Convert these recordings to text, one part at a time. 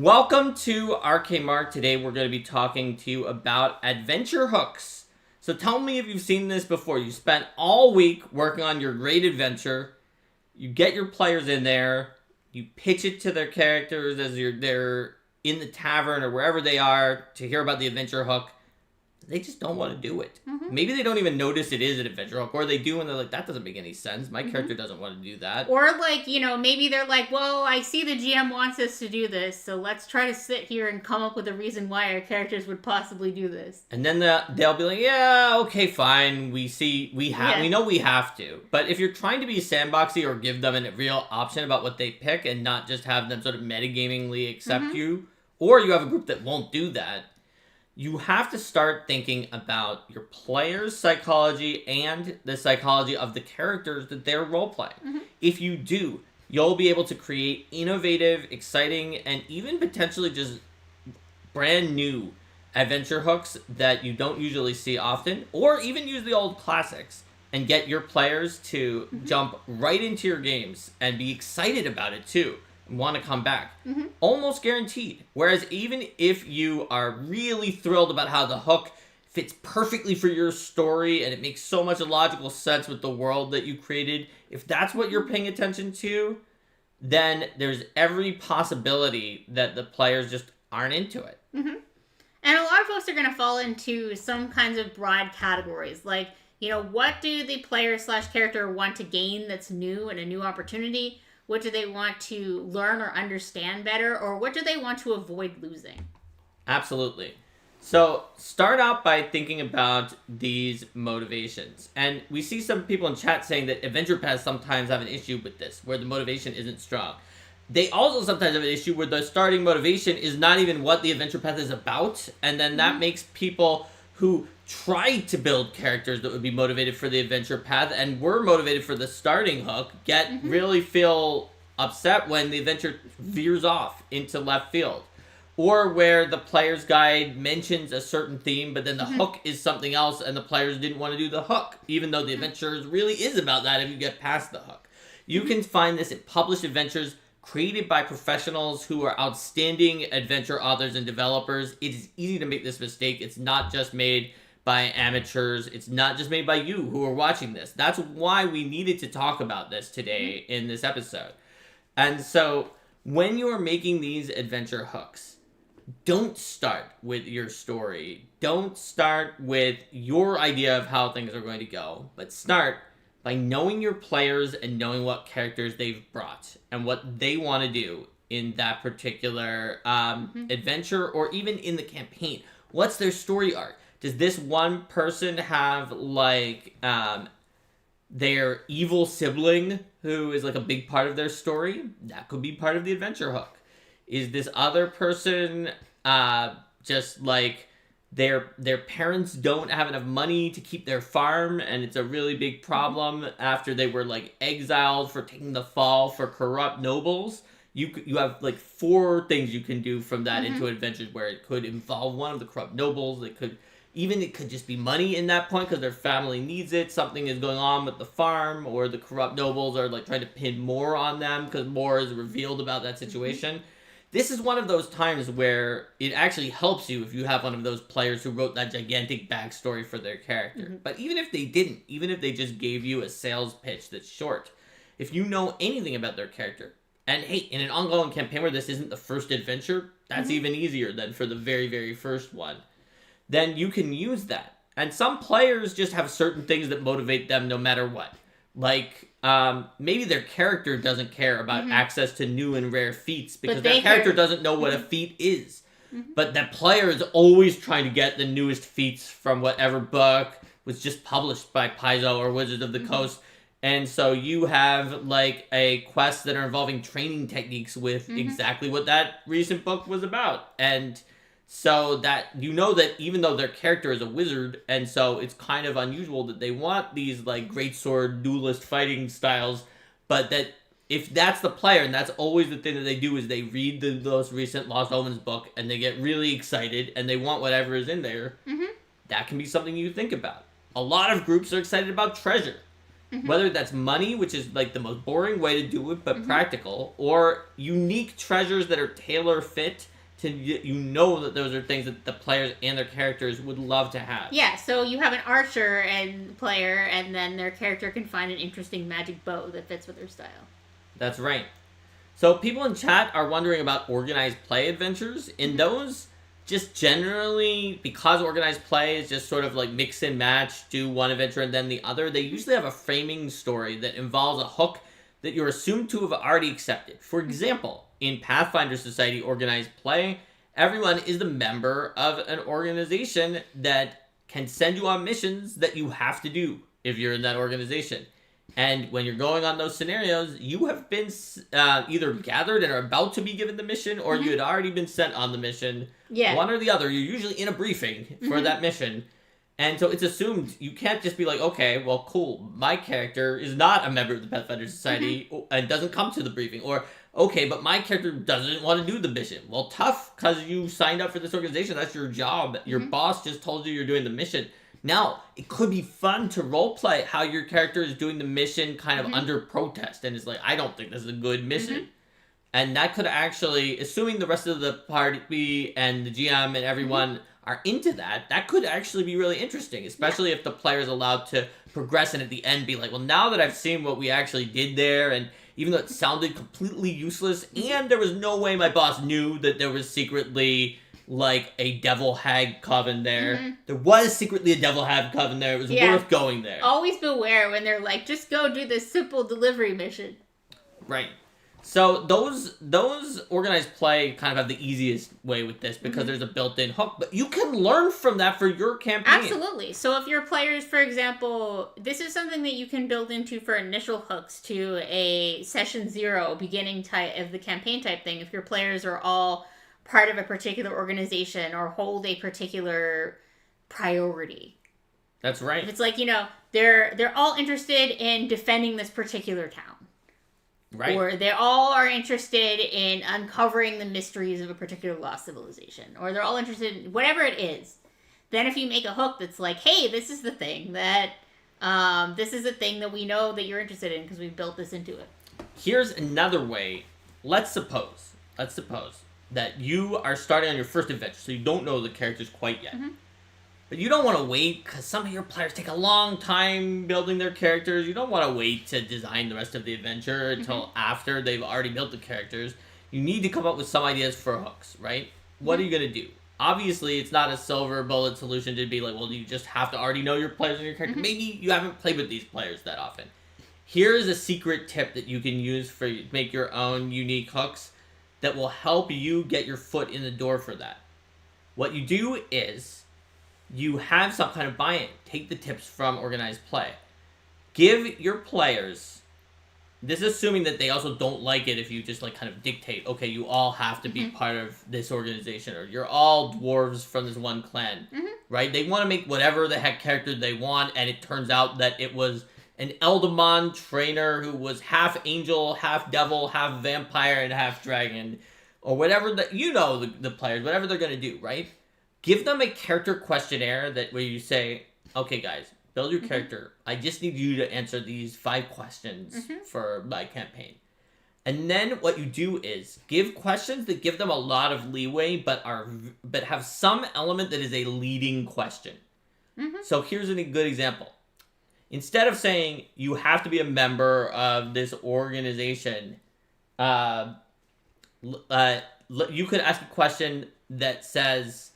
Welcome to RK Mark. Today we're going to be talking to you about adventure hooks. So tell me if you've seen this before. You spent all week working on your great adventure. You get your players in there. You pitch it to their characters as they're in the tavern or wherever they are to hear about the adventure hook. They just don't want to do it. Maybe they don't even notice it is an adventure hook, or they do and they're like, that doesn't make any sense. My character doesn't want to do that. Or maybe they're like, well, I see the GM wants us to do this, so let's try to sit here and come up with a reason why our characters would possibly do this. And then they'll be like, yeah, okay, fine. We know we have to. But if you're trying to be sandboxy or give them a real option about what they pick and not just have them sort of metagamingly accept you, or you have a group that won't do that, you have to start thinking about your players' psychology and the psychology of the characters that they're role-playing. If you do, you'll be able to create innovative, exciting, and even potentially just brand new adventure hooks that you don't usually see often, or even use the old classics and get your players to jump right into your games and be excited about it too. Want to come back. Almost guaranteed. Whereas even if you are really thrilled about how the hook fits perfectly for your story and it makes so much logical sense with the world that you created, if that's what you're paying attention to, then there's every possibility that the players just aren't into it. And a lot of folks are going to fall into some kinds of broad categories. Like, what do the player/character want to gain that's new and a new opportunity? What do they want to learn or understand better? Or what do they want to avoid losing? Absolutely. So start out by thinking about these motivations. And we see some people in chat saying that adventure paths sometimes have an issue with this, where the motivation isn't strong. They also sometimes have an issue where the starting motivation is not even what the adventure path is about. And then that makes people who tried to build characters that would be motivated for the adventure path and were motivated for the starting hook really feel upset when the adventure veers off into left field. Or where the player's guide mentions a certain theme, but then the hook is something else and the players didn't want to do the hook, even though the adventure really is about that if you get past the hook. You can find this in published adventures created by professionals who are outstanding adventure authors and developers. It is easy to make this mistake. It's not just made by amateurs. It's not just made by you who are watching this. That's why we needed to talk about this today in this episode. And so when you're making these adventure hooks, don't start with your story. Don't start with your idea of how things are going to go, but start by knowing your players and knowing what characters they've brought and what they want to do in that particular adventure or even in the campaign. What's their story arc? Does this one person have their evil sibling who is like a big part of their story? That could be part of the adventure hook. Is this other person just like their parents don't have enough money to keep their farm and it's a really big problem after they were like exiled for taking the fall for corrupt nobles? You have like 4 things you can do from that into adventures where it could involve one of the corrupt nobles. It could just be money in that point because their family needs it. Something is going on with the farm, or the corrupt nobles are like trying to pin more on them because more is revealed about that situation. This is one of those times where it actually helps you if you have one of those players who wrote that gigantic backstory for their character. But even if they didn't, even if they just gave you a sales pitch that's short, if you know anything about their character, and hey, in an ongoing campaign where this isn't the first adventure, that's even easier than for the very, very first one, then you can use that. And some players just have certain things that motivate them no matter what. Like, maybe their character doesn't care about access to new and rare feats because their character doesn't know what a feat is. But that player is always trying to get the newest feats from whatever book was just published by Paizo or Wizards of the Coast. And so you have like a quest that are involving training techniques with exactly what that recent book was about. And so that you know that even though their character is a wizard, and so it's kind of unusual that they want these like greatsword duelist fighting styles, but that if that's the player and that's always the thing that they do is they read the most recent Lost Omens book and they get really excited and they want whatever is in there, that can be something you think about. A lot of groups are excited about treasure. Whether that's money, which is like the most boring way to do it, but practical, or unique treasures that are tailor fit to, you know, that those are things that the players and their characters would love to have. Yeah, so you have an archer and player, and then their character can find an interesting magic bow that fits with their style. That's right. So people in chat are wondering about organized play adventures. In those, just generally, because organized play is just sort of like mix and match, do one adventure and then the other, they usually have a framing story that involves a hook that you're assumed to have already accepted. For example, in Pathfinder Society organized play, everyone is the member of an organization that can send you on missions that you have to do if you're in that organization. And when you're going on those scenarios, you have been either gathered and are about to be given the mission, or you had already been sent on the mission. Yeah. One or the other. You're usually in a briefing for that mission. And so it's assumed you can't just be like, okay, well, cool, my character is not a member of the Pathfinder Society and doesn't come to the briefing. Or, okay, but my character doesn't want to do the mission. Well, tough, because you signed up for this organization. That's your job. Your boss just told you you're doing the mission. Now, it could be fun to roleplay how your character is doing the mission kind of under protest. And it's like, I don't think this is a good mission. And that could actually, assuming the rest of the party and the GM and everyone are into that, that could actually be really interesting. Especially if the player is allowed to progress and at the end be like, well, now that I've seen what we actually did there, and even though it sounded completely useless, and there was no way my boss knew that there was secretly like a devil hag coven there. There was secretly a devil hag coven there. It was worth going there. Always beware when they're like, just go do this simple delivery mission. Right. So those organized play kind of have the easiest way with this because there's a built-in hook, but you can learn from that for your campaign. Absolutely. So if your players, for example, this is something that you can build into for initial hooks to a session 0 beginning type of the campaign type thing. If your players are all part of a particular organization or hold a particular priority. That's right. If it's like, you know, they're all interested in defending this particular town. Right. Or they all are interested in uncovering the mysteries of a particular lost civilization. Or they're all interested in whatever it is. Then if you make a hook that's like, hey, this is the thing that this is a thing that we know that you're interested in because we've built this into it. Here's another way. Let's suppose that you are starting on your first adventure, so you don't know the characters quite yet. But you don't want to wait, because some of your players take a long time building their characters. You don't want to wait to design the rest of the adventure until after they've already built the characters. You need to come up with some ideas for hooks, right? What are you going to do? Obviously, it's not a silver bullet solution to be like, well, you just have to already know your players and your character. Maybe you haven't played with these players that often. Here's a secret tip that you can use for make your own unique hooks that will help you get your foot in the door for that. What you do is you have some kind of buy-in. Take the tips from organized play. Give your players, this is assuming that they also don't like it if you just like kind of dictate, okay, you all have to be part of this organization, or you're all dwarves from this one clan, right? They want to make whatever the heck character they want, and it turns out that it was an Eldamon trainer who was half angel, half devil, half vampire, and half dragon, or whatever that, you know, the players, whatever they're going to do, right? Give them a character questionnaire that where you say, okay, guys, build your character. I just need you to answer these 5 questions for my campaign. And then what you do is give questions that give them a lot of leeway, but have some element that is a leading question. So here's a good example. Instead of saying you have to be a member of this organization, you could ask a question that says,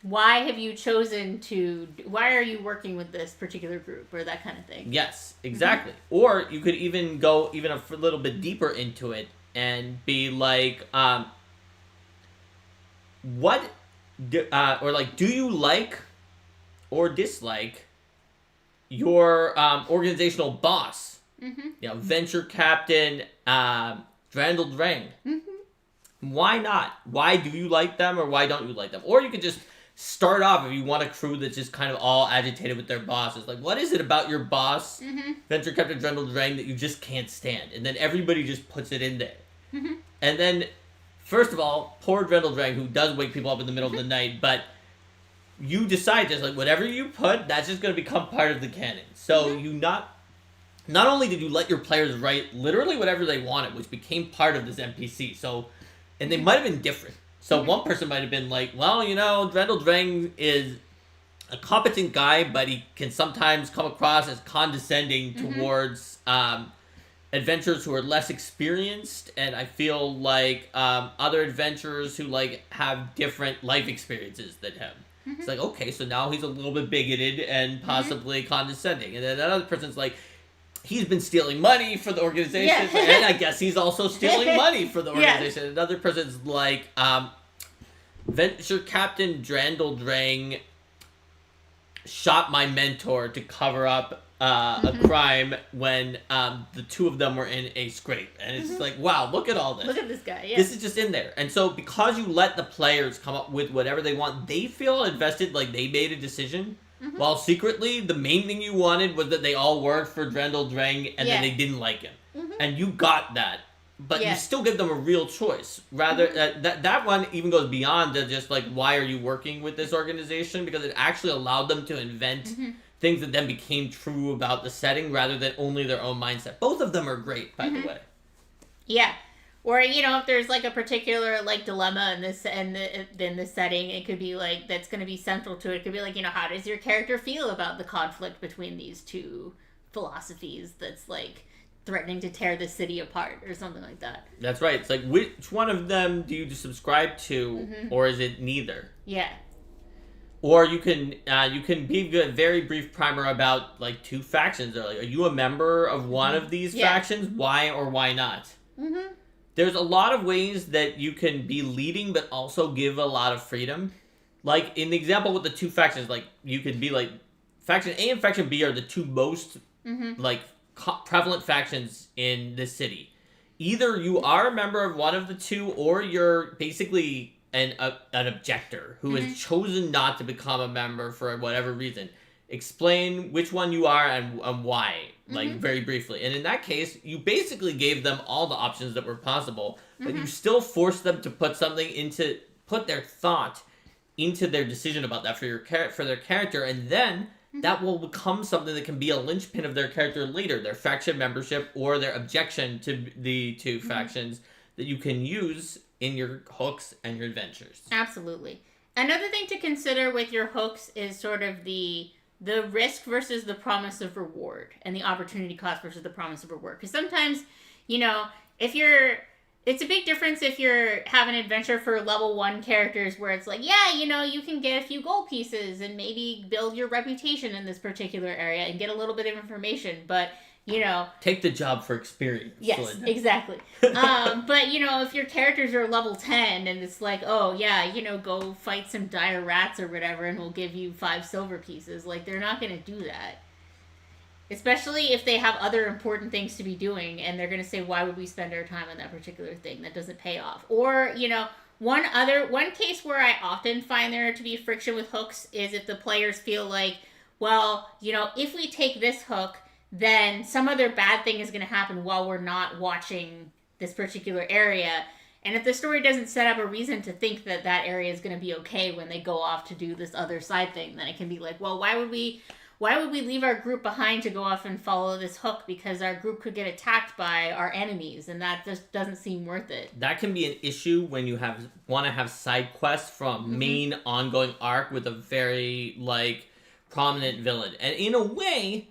why are you working with this particular group, or that kind of thing? Yes, exactly. Or you could even go even a little bit deeper into it and be like, do you like or dislike your organizational boss? You know, venture captain, Drandel Drang. Why not? Why do you like them, or why don't you like them? Or you could just start off, if you want a crew that's just kind of all agitated with their bosses, like, what is it about your boss, venture captain Drandel Drang, that you just can't stand? And then everybody just puts it in there. And then, first of all, poor Drandel Drang, who does wake people up in the middle of the night, but you decide just like whatever you put, that's just going to become part of the canon. So not only did you let your players write literally whatever they wanted, which became part of this NPC, so, and they might have been different. So one person might have been like, well, Drendel Drang is a competent guy, but he can sometimes come across as condescending towards adventurers who are less experienced, and I feel like other adventurers who like have different life experiences than him. It's like, okay, so now he's a little bit bigoted and possibly condescending, and then another person's like, he's been stealing money for the organization, and I guess he's also stealing money for the organization. Another person's like, Venture Captain Drandel Drang shot my mentor to cover up a crime when the two of them were in a scrape. And it's like, wow, look at all this. Look at this guy, This is just in there. And so because you let the players come up with whatever they want, they feel invested, like they made a decision. While secretly, the main thing you wanted was that they all worked for Drendel Drang and then they didn't like him. And you got that. But you still give them a real choice. Rather, that one even goes beyond to just like, why are you working with this organization? Because it actually allowed them to invent things that then became true about the setting rather than only their own mindset. Both of them are great, by the way. Yeah. Or, if there's like a particular like dilemma in this in the setting, it could be like that's going to be central to it. It could be like, how does your character feel about the conflict between these two philosophies that's like threatening to tear the city apart or something like that. That's right. It's like, which one of them do you subscribe to, or is it neither? Yeah. Or you can be a very brief primer about like two factions. Or like, are you a member of one of these factions? Why or why not? There's a lot of ways that you can be leading, but also give a lot of freedom. Like in the example with the two factions, like you could be like faction A and faction B are the two most like prevalent factions in this city. Either you are a member of one of the two, or you're basically an objector who has chosen not to become a member for whatever reason. Explain which one you are and why, like very briefly. And in that case, you basically gave them all the options that were possible, but you still forced them to put their thought into their decision about that for their character, and then that will become something that can be a linchpin of their character later, their faction membership or their objection to the two factions that you can use in your hooks and your adventures. Absolutely. Another thing to consider with your hooks is sort of the risk versus the promise of reward, and the opportunity cost versus the promise of reward. Because sometimes, it's a big difference if you're having an adventure for level 1 characters where it's like, you can get a few gold pieces and maybe build your reputation in this particular area and get a little bit of information, but take the job for experience. Yes, Linda. Exactly. But if your characters are level 10 and it's like, go fight some dire rats or whatever and we'll give you 5 silver pieces, like they're not going to do that. Especially if they have other important things to be doing and they're going to say, why would we spend our time on that particular thing that doesn't pay off? Or, one case where I often find there to be friction with hooks is if the players feel like, well, if we take this hook, then some other bad thing is going to happen while we're not watching this particular area. And if the story doesn't set up a reason to think that that area is going to be okay when they go off to do this other side thing, then it can be like, well, why would we leave our group behind to go off and follow this hook? Because our group could get attacked by our enemies, and that just doesn't seem worth it. That can be an issue when you want to have side quests from main ongoing arc with a very prominent villain. And in a way,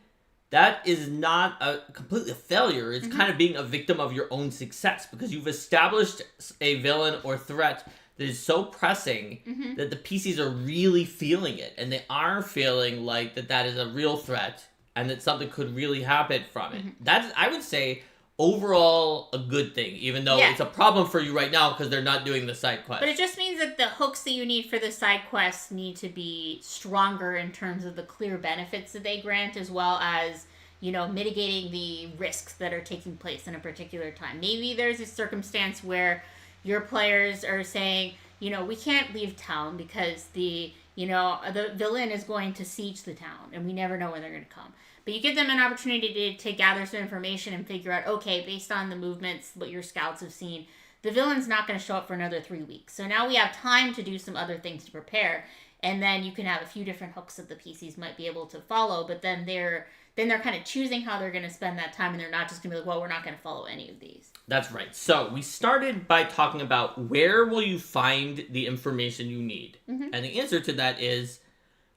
that is not completely a failure. It's kind of being a victim of your own success, because you've established a villain or threat that is so pressing that the PCs are really feeling it, and they are feeling like that is a real threat and that something could really happen from it. That's, I would say, overall a good thing, even though it's a problem for you right now because they're not doing the side quests. But it just means that the hooks that you need for the side quests need to be stronger in terms of the clear benefits that they grant, as well as mitigating the risks that are taking place in a particular time. Maybe there's a circumstance where your players are saying, we can't leave town because the villain is going to siege the town and we never know when they're going to come. But you give them an opportunity to gather some information and figure out, okay, based on the movements, what your scouts have seen, the villain's not going to show up for another 3 weeks. So now we have time to do some other things to prepare. And then you can have a few different hooks that the PCs might be able to follow, but then then they're kind of choosing how they're going to spend that time, and they're not just going to be like, well, we're not going to follow any of these. That's right. So we started by talking about where will you find the information you need? Mm-hmm. And the answer to that is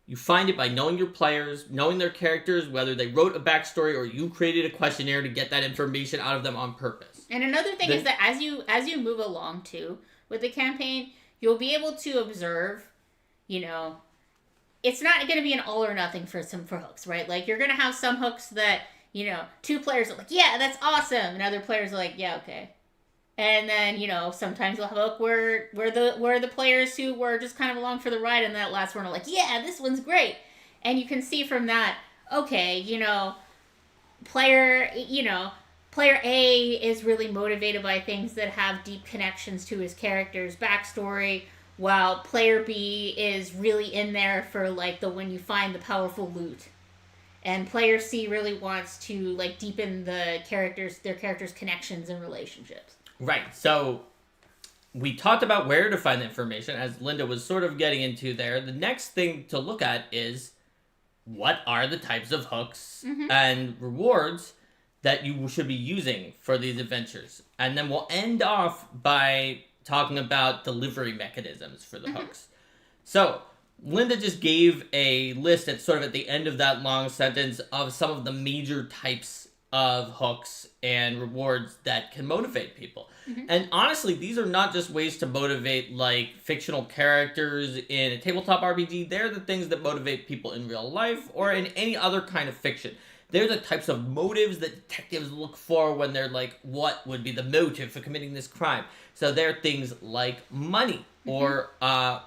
you find it by knowing your players, knowing their characters, whether they wrote a backstory or you created a questionnaire to get that information out of them on purpose. And another thing is that as you move along too with the campaign, you'll be able to observe, you know, it's not going to be an all or nothing for hooks, right? Like, you're going to have some hooks that, you know, 2 players are like, yeah, that's awesome, and other players are like, yeah, okay. And then, you know, sometimes you'll have a hook where the players who were just kind of along for the ride and that last one are like, yeah, this one's great. And you can see from that, okay, you know, player A is really motivated by things that have deep connections to his character's backstory, while player B is really in there for, like, when you find the powerful loot. And player C really wants to, like, deepen their characters' connections and relationships. Right. So we talked about where to find the information, as Linda was sort of getting into there. The next thing to look at is what are the types of hooks and rewards that you should be using for these adventures. And then we'll end off by talking about delivery mechanisms for the hooks. So Linda just gave a list at sort of at the end of that long sentence of some of the major types of hooks and rewards that can motivate people. And honestly, these are not just ways to motivate, like, fictional characters in a tabletop RPG. They're the things that motivate people in real life or in any other kind of fiction. They're the types of motives that detectives look for when they're like, what would be the motive for committing this crime? So they're things like money or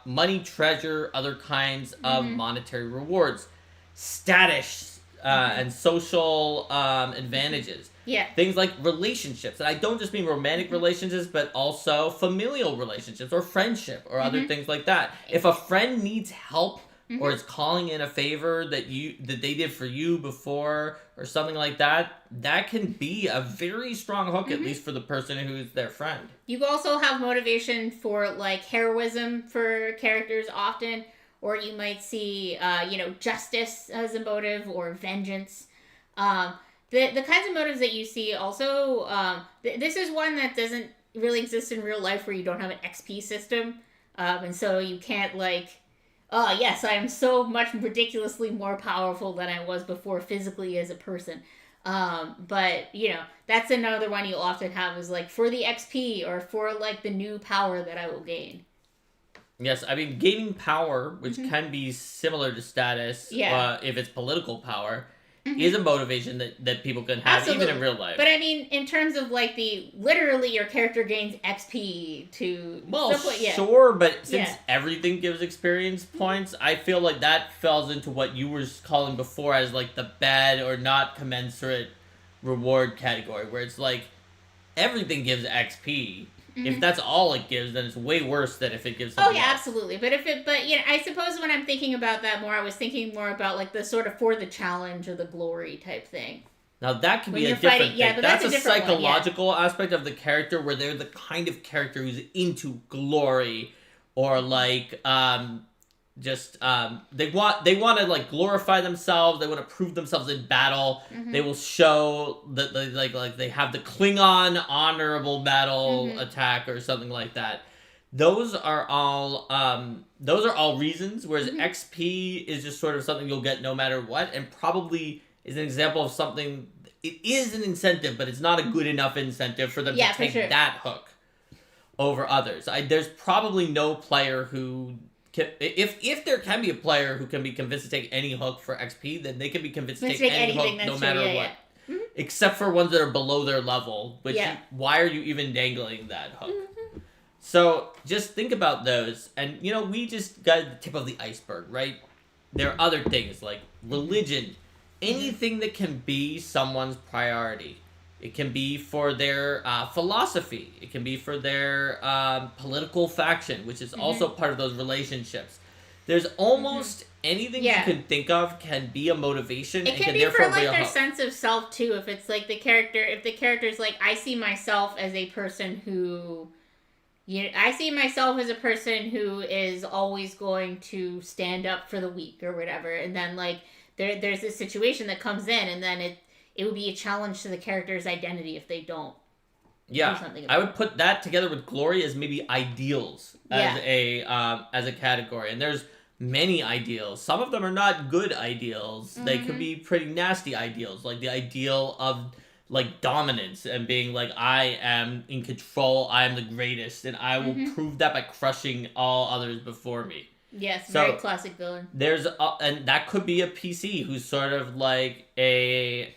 money, treasure, other kinds of monetary rewards, status, and social advantages. Yeah. Things like relationships. And I don't just mean romantic relationships, but also familial relationships or friendship or other things like that. If a friend needs help or is calling in a favor that they did for you before or something like that, that can be a very strong hook, at least for the person who's their friend. You also have motivation for, like, heroism for characters often, or you might see, justice as a motive or vengeance. The kinds of motives that you see also, this is one that doesn't really exist in real life where you don't have an XP system. And so you can't, like, oh, yes, I am so much ridiculously more powerful than I was before physically as a person. But, you know, that's another one you'll often have is, like, for the XP or for, like, the new power that I will gain. Yes, I mean, gaining power, which can be similar to status if it's political power, is a motivation that people can have even in real life. But I mean, in terms of, like, literally your character gains XP to... Well, sure, but since everything gives experience points, I feel like that falls into what you were calling before as, like, the bad or not commensurate reward category, where it's like, everything gives XP. If that's all it gives, then it's way worse than if it gives something else. Absolutely. But I suppose when I'm thinking about that more, I was thinking more about, like, the sort of for the challenge or the glory type thing. Now that can be a different thing. But that's a psychological aspect of the character where they're the kind of character who's into glory or, like, they want to, like, glorify themselves. They want to prove themselves in battle. They will show that they have the Klingon honorable battle attack or something like that. Those are all reasons. Whereas XP is just sort of something you'll get no matter what, and probably is an example of something. It is an incentive, but it's not a good enough incentive for them to take that hook over others. There's probably no player who. If there can be a player who can be convinced to take any hook for XP, then they can be convinced to take any hook no matter what. Except for ones that are below their level, which why are you even dangling that hook? So just think about those. And, you know, we just got the tip of the iceberg, right? There are other things like religion, anything that can be someone's priority. It can be for their philosophy. It can be for their political faction, which is also part of those relationships. There's almost anything you can think of can be a motivation. It can be for, like, their sense of self too. If it's like if the character's like, I see myself as a person who, I see myself as a person who is always going to stand up for the weak or whatever, and then, like, there's this situation that comes in, and then it would be a challenge to the character's identity if they don't. Yeah, I would put that together with glory as maybe ideals as a category, and there's many ideals. Some of them are not good ideals. They could be pretty nasty ideals, like the ideal of like dominance and being like, I am in control, I am the greatest, and I will prove that by crushing all others before me. Yes, very classic villain. There's and that could be a PC who's sort of like an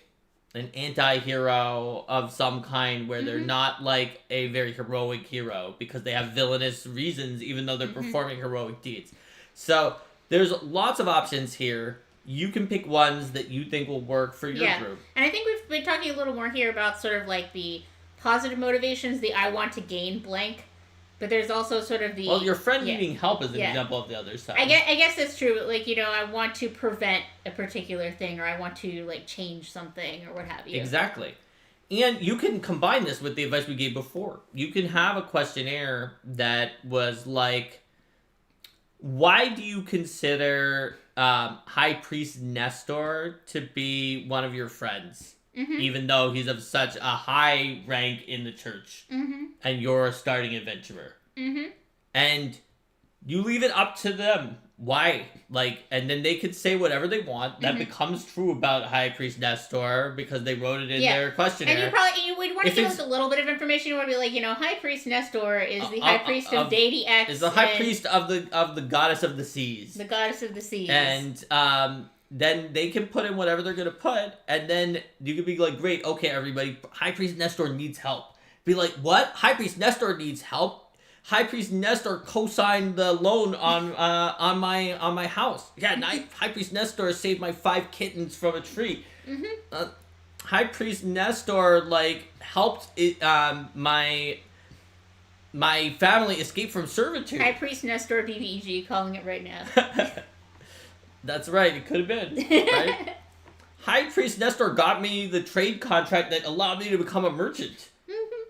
anti-hero of some kind, where they're not like a very heroic hero because they have villainous reasons even though they're performing heroic deeds. So there's lots of options here. You can pick ones that you think will work for your group. And I think we've been talking a little more here about sort of like the positive motivations, the I want to gain blank. But there's also sort of the... Well, your friend needing help is an example of the other side. I guess that's true. Like, you know, I want to prevent a particular thing, or I want to, like, change something, or what have you. Exactly. And you can combine this with the advice we gave before. You can have a questionnaire that was like, why do you consider High Priest Nestor to be one of your friends? Even though he's of such a high rank in the church, and you're a starting adventurer, and you leave it up to them. Why? Like, and then they could say whatever they want. That becomes true about High Priest Nestor because they wrote it in their questionnaire. And you would want to give us a little bit of information. You want to be like, you know, High Priest Nestor is the High Priest of deity X. Is the High Priest of the goddess of the seas. The goddess of the seas. And then they can put in whatever they're going to put, and then you could be like, great, okay, everybody, High Priest Nestor needs help. Be like, what? High Priest Nestor needs help? High Priest Nestor co-signed the loan on my house. Yeah, High Priest Nestor saved my 5 kittens from a tree. High Priest Nestor, like, helped my family escape from servitude. High Priest Nestor BBEG, calling it right now. That's right, it could have been, right? High Priest Nestor got me the trade contract that allowed me to become a merchant.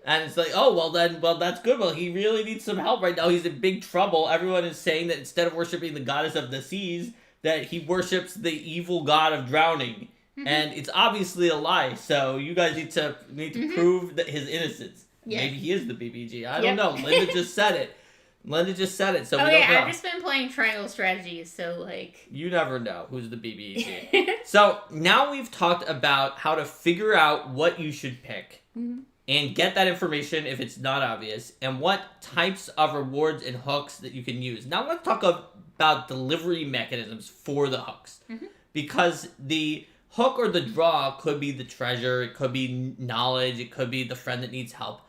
And it's like, well, that's good. Well, he really needs some help right now. He's in big trouble. Everyone is saying that instead of worshiping the goddess of the seas, that he worships the evil god of drowning. And it's obviously a lie, so you guys need to prove that his innocence. Yeah. Maybe he is the BBG. I don't know. Linda just said it. So we don't know. I've just been playing Triangle Strategies, so, like... You never know who's the BBG. So, now we've talked about how to figure out what you should pick. And get that information if it's not obvious. And what types of rewards and hooks that you can use. Now, let's talk about delivery mechanisms for the hooks. Because the hook or the draw could be the treasure, it could be knowledge, it could be the friend that needs help.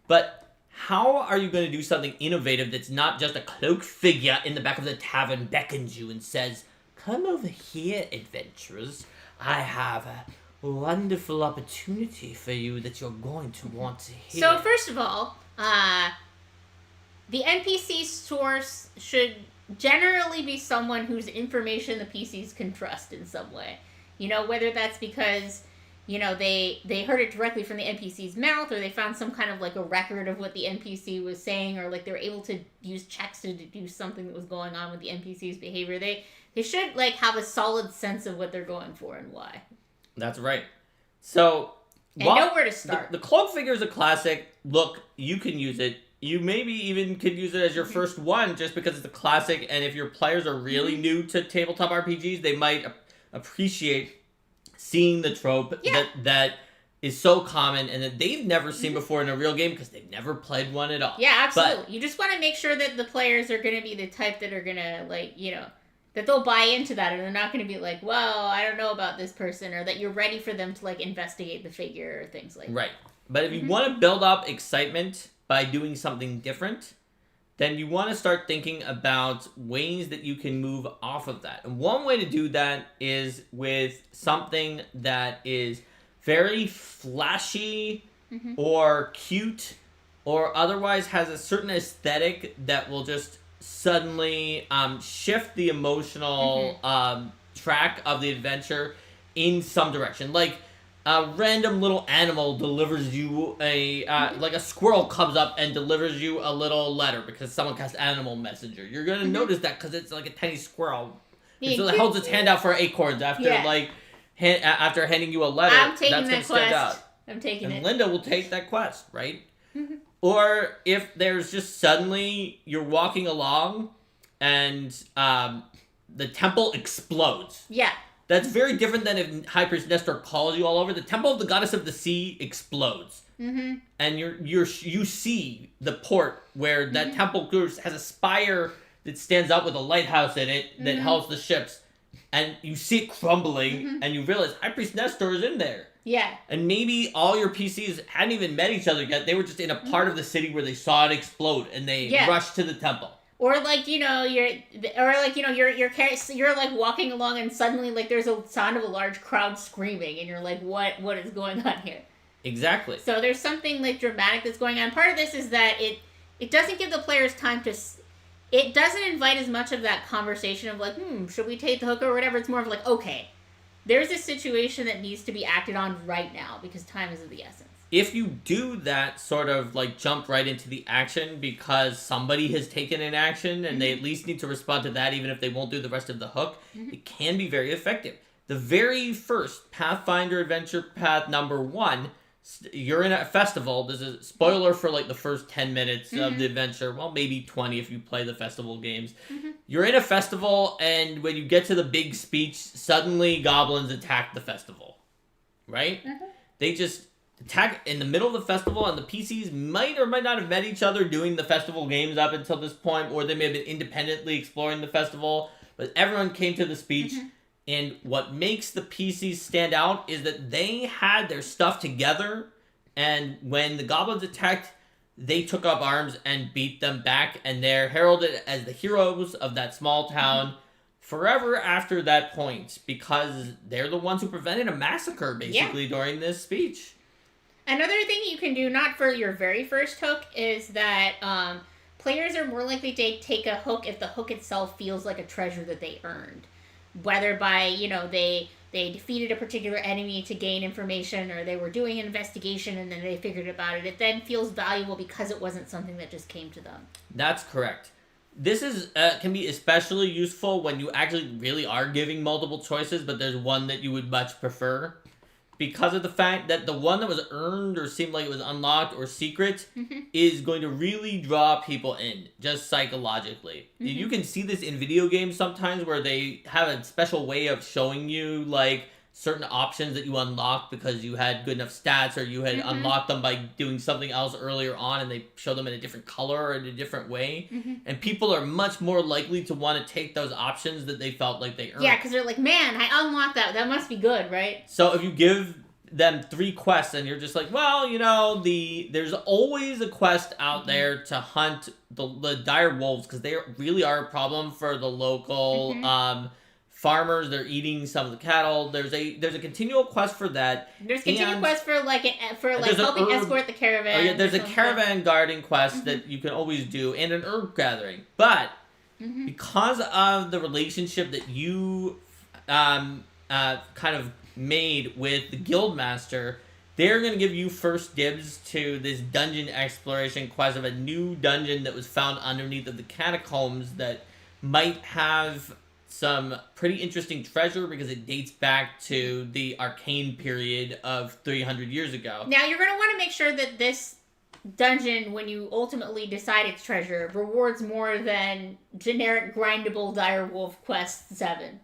But... how are you going to do something innovative that's not just a cloaked figure in the back of the tavern beckons you and says, come over here, adventurers. I have a wonderful opportunity for you that you're going to want to hear. So, first of all, the NPC source should generally be someone whose information the PCs can trust in some way. You know, whether that's because... you know, they heard it directly from the NPC's mouth, or they found some kind of, like, a record of what the NPC was saying, or, like, they were able to use checks to deduce something that was going on with the NPC's behavior. They should, like, have a solid sense of what they're going for and why. That's right. So... and know where to start. The cloak figure is a classic. Look, you can use it. You maybe even could use it as your first one, just because it's a classic, and if your players are really new to tabletop RPGs, they might appreciate... seeing the trope that is so common and that they've never seen before in a real game because they've never played one at all. Yeah, absolutely. You just want to make sure that the players are going to be the type that are going to, like, you know, that they'll buy into that and they're not going to be like, well, I don't know about this person, or that you're ready for them to, like, investigate the figure or things like that. Right. But if you want to build up excitement by doing something different, then you want to start thinking about ways that you can move off of that. And one way to do that is with something that is very flashy or cute or otherwise has a certain aesthetic that will just suddenly shift the emotional track of the adventure in some direction. Like, a random little animal delivers you like a squirrel comes up and delivers you a little letter because someone cast Animal Messenger. You're going to notice that because it's like a tiny squirrel. And so it holds its hand out for acorns after after handing you a letter. I'm taking that's that stand quest. out. I'm taking and it. Linda will take that quest, right? Or if there's just suddenly you're walking along and the temple explodes. Yeah. That's very different than if High Priest Nestor calls you all over. The Temple of the Goddess of the Sea explodes. And you see the port where that temple has a spire that stands up with a lighthouse in it that helps the ships. And you see it crumbling, and you realize High Priest Nestor is in there. Yeah. And maybe all your PCs hadn't even met each other yet. They were just in a part of the city where they saw it explode, and they rushed to the temple. Or like, you're like walking along and suddenly like there's a sound of a large crowd screaming and you're like, what is going on here? Exactly. So there's something like dramatic that's going on. Part of this is that it doesn't give the players time to, it doesn't invite as much of that conversation of like, should we take the hook or whatever. It's more of like, okay, there's a situation that needs to be acted on right now because time is of the essence. If you do that sort of like jump right into the action because somebody has taken an action and they at least need to respond to that even if they won't do the rest of the hook, it can be very effective. The very first Pathfinder Adventure Path number 1, you're in a festival. There's a spoiler for like the first 10 minutes of the adventure. Well, maybe 20 if you play the festival games. You're in a festival, and when you get to the big speech, suddenly goblins attack the festival. Right? They just attack in the middle of the festival, and the PCs might or might not have met each other doing the festival games up until this point, or they may have been independently exploring the festival, but everyone came to the speech. And what makes the PCs stand out is that they had their stuff together, and when the goblins attacked, they took up arms and beat them back, and they're heralded as the heroes of that small town forever after that point, because they're the ones who prevented a massacre, basically, during this speech. Another thing you can do, not for your very first hook, is that players are more likely to take a hook if the hook itself feels like a treasure that they earned. Whether by, they defeated a particular enemy to gain information, or they were doing an investigation and then they figured about it. It then feels valuable because it wasn't something that just came to them. That's correct. This is can be especially useful when you actually really are giving multiple choices, but there's one that you would much prefer. Because of the fact that the one that was earned or seemed like it was unlocked or secret is going to really draw people in, just psychologically. You can see this in video games sometimes where they have a special way of showing you, like, certain options that you unlocked because you had good enough stats, or you had unlocked them by doing something else earlier on, and they show them in a different color or in a different way. And people are much more likely to want to take those options that they felt like they earned. Yeah, because they're like, man, I unlocked that. That must be good, right? So if you give them 3 quests and you're just like, well, there's always a quest out there to hunt the dire wolves, because they really are a problem for the local farmers. They're eating some of the cattle. There's a continual quest for that. There's continual quest for helping escort the caravan. Oh yeah, there's a caravan guarding quest that you can always do, and an herb gathering. But because of the relationship that you kind of made with the guildmaster, they're going to give you first dibs to this dungeon exploration quest of a new dungeon that was found underneath of the catacombs that might have some pretty interesting treasure because it dates back to the arcane period of 300 years ago. Now, you're going to want to make sure that this dungeon, when you ultimately decide its treasure, rewards more than generic grindable Direwolf Quest 7.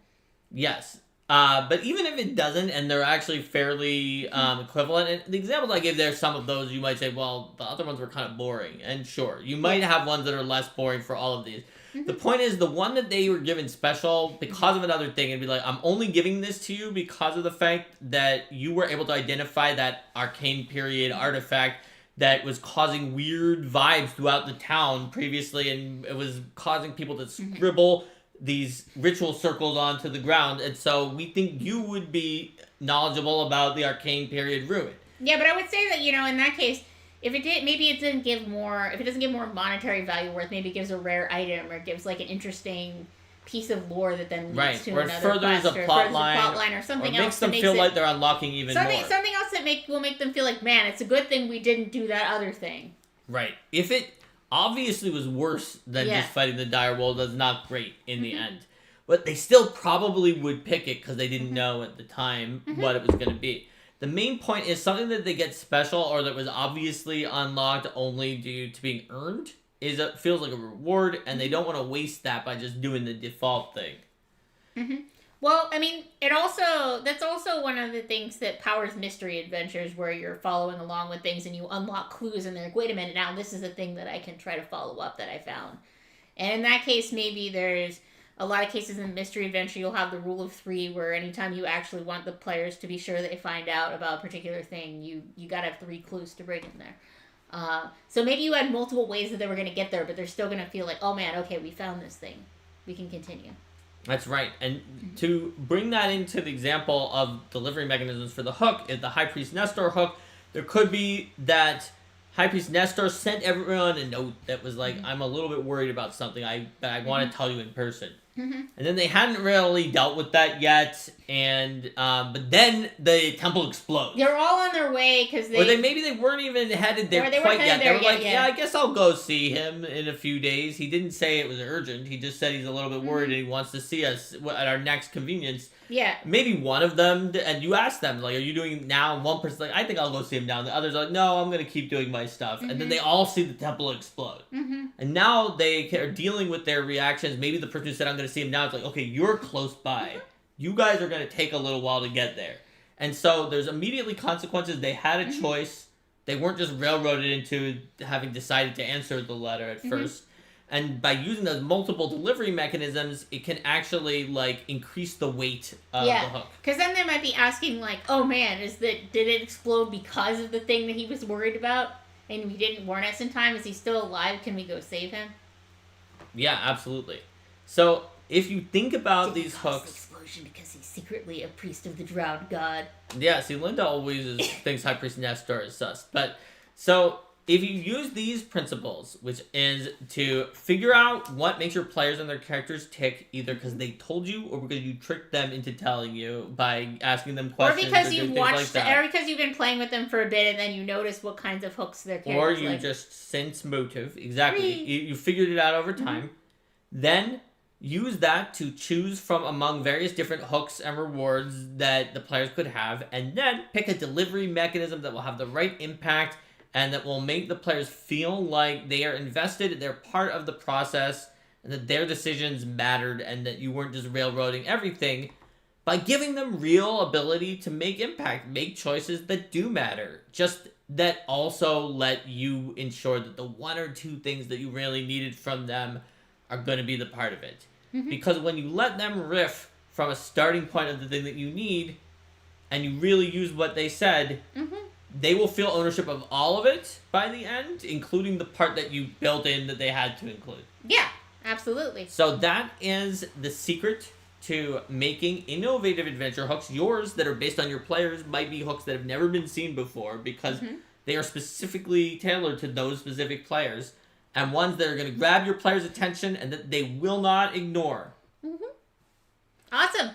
Yes. But even if it doesn't, and they're actually fairly equivalent, and the examples I gave there, some of those you might say, well, the other ones were kind of boring. And sure, you might have ones that are less boring for all of these. The point is, the one that they were given special because of another thing, it'd be like, I'm only giving this to you because of the fact that you were able to identify that arcane period artifact that was causing weird vibes throughout the town previously, and it was causing people to scribble these ritual circles onto the ground, and so we think you would be knowledgeable about the arcane period ruin. Yeah, but I would say that, in that case, if it doesn't give more monetary value worth, maybe it gives a rare item, or it gives like an interesting piece of lore that then leads to another furthers quest, a plot line, or something or else. Makes them feel like they're unlocking even more. Something else that will make them feel like, man, it's a good thing we didn't do that other thing. Right. If it obviously was worse than just fighting the dire wolf, that's not great in the end. but they still probably would pick it because they didn't know at the time what it was going to be. The main point is something that they get special or that was obviously unlocked only due to being earned it feels like a reward, and they don't want to waste that by just doing the default thing. Well, I mean, that's also one of the things that powers mystery adventures, where you're following along with things and you unlock clues and they're like, wait a minute, now this is a thing that I can try to follow up that I found. And in that case, maybe there's a lot of cases in mystery adventure, you'll have the rule of 3, where anytime you actually want the players to be sure they find out about a particular thing, you gotta have 3 clues to bring in there. So maybe you had multiple ways that they were going to get there, but they're still going to feel like, oh man, okay, we found this thing. We can continue. That's right. And to bring that into the example of delivery mechanisms for the hook, is the High Priest Nestor hook, there could be that High Priest Nestor sent everyone a note that was like, I'm a little bit worried about something that I want to tell you in person. And then they hadn't really dealt with that yet, and but then the temple explodes. They're all on their way because maybe they weren't even headed there quite yet. They were like, yeah, I guess I'll go see him in a few days. He didn't say it was urgent. He just said he's a little bit worried and he wants to see us at our next convenience. Yeah. Maybe one of them, and you ask them, like, are you doing it now? And one person's like, I think I'll go see him now. And the others are like, no, I'm going to keep doing my stuff. And then they all see the temple explode. And now they are dealing with their reactions. Maybe the person who said, I'm going to see him now, is like, okay, you're close by. You guys are going to take a little while to get there. And so there's immediately consequences. They had a choice. They weren't just railroaded into having decided to answer the letter at first. And by using those multiple delivery mechanisms, it can actually, like, increase the weight of the hook. Because then they might be asking, like, oh man, did it explode because of the thing that he was worried about? And we didn't warn us in time? Is he still alive? Can we go save him? Yeah, absolutely. So, if you think about these hooks... explosion because he's secretly a priest of the drowned god. Yeah, see, Linda always thinks High Priest Nestor is sus. But, so... if you use these principles, which is to figure out what makes your players and their characters tick, either because they told you or because you tricked them into telling you by asking them questions, or because you've watched, or because you've been playing with them for a bit and then you notice what kinds of hooks their characters or you just sense motive, exactly. You figured it out over time. Then use that to choose from among various different hooks and rewards that the players could have, and then pick a delivery mechanism that will have the right impact and that will make the players feel like they are invested, they're part of the process, and that their decisions mattered, and that you weren't just railroading everything, by giving them real ability to make impact, make choices that do matter, just that also let you ensure that the 1 or 2 things that you really needed from them are going to be the part of it. Because when you let them riff from a starting point of the thing that you need, and you really use what they said... they will feel ownership of all of it by the end, including the part that you built in that they had to include. Yeah, absolutely. So that is the secret to making innovative adventure hooks. Yours that are based on your players might be hooks that have never been seen before because they are specifically tailored to those specific players, and ones that are going to grab your players' attention and that they will not ignore. Awesome.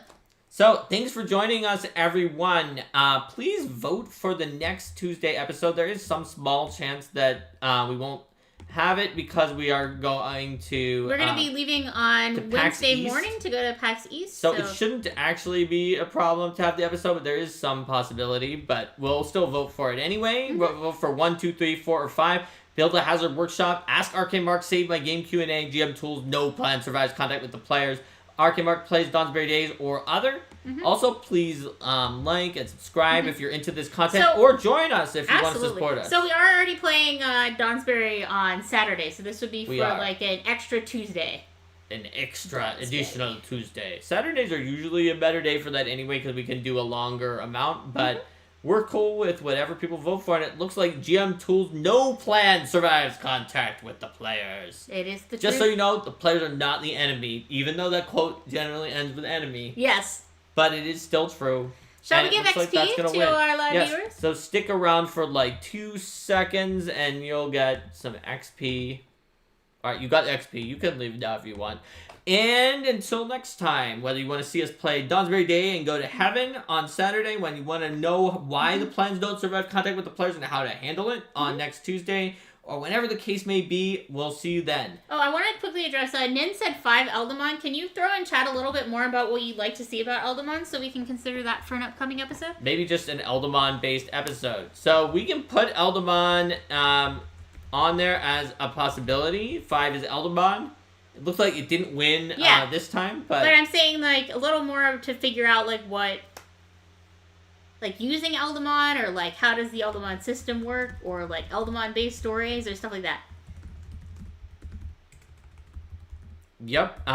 So, thanks for joining us, everyone. Please vote for the next Tuesday episode. There is some small chance that we won't have it because we are going to... we're going to be leaving on Wednesday morning to go to PAX East. So it shouldn't actually be a problem to have the episode, but there is some possibility. But we'll still vote for it anyway. Vote for 1, 2, 3, 4, or 5. Build a Hazard Workshop. Ask Arcane Mark. Save My Game Q&A. GM Tools. No Plan Survives. Contact with the players. Arcane Mark Plays Donsbury Days or other. Also, please like and subscribe if you're into this content, or join us if you want to support us. So we are already playing Donsbury on Saturday, so this would be like an extra Tuesday. An extra additional Tuesday. Saturdays are usually a better day for that anyway because we can do a longer amount, but we're cool with whatever people vote for, and it looks like GM Tools No Plan Survives Contact with the players. It is the Just so you know, the players are not the enemy, even though that quote generally ends with enemy. Yes. But it is still true. Shall we give XP to our live viewers? So stick around for like 2 seconds and you'll get some XP. Alright, you got XP. You can leave now if you want. And until next time, whether you want to see us play Donsbury Day and go to heaven on Saturday, when you want to know why the plans don't survive contact with the players and how to handle it on next Tuesday, or whenever the case may be. We'll see you then. Oh, I want to quickly address Nin said 5 Eldamon. Can you throw in chat a little bit more about what you'd like to see about Eldamon so we can consider that for an upcoming episode? Maybe just an Eldamon-based episode. So we can put Eldamon on there as a possibility. 5 is Eldamon. It looks like it didn't win this time, but I'm saying like a little more to figure out like what, like using Eldamon, or like how does the Eldamon system work, or like Eldamon-based stories or stuff like that. Yep.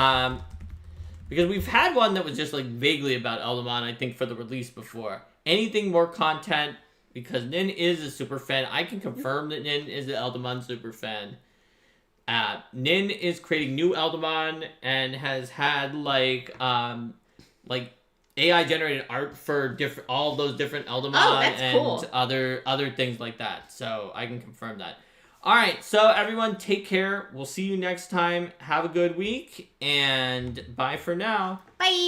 Because we've had one that was just like vaguely about Eldamon, I think, for the release before. Anything more content, because Nin is a super fan. I can confirm that Nin is an Eldamon super fan. Nin is creating new Eldamon and has had like AI generated art for all those different Eldamon and cool. other things like that. So I can confirm that. All right, so everyone, take care. We'll see you next time. Have a good week, and bye for now. Bye.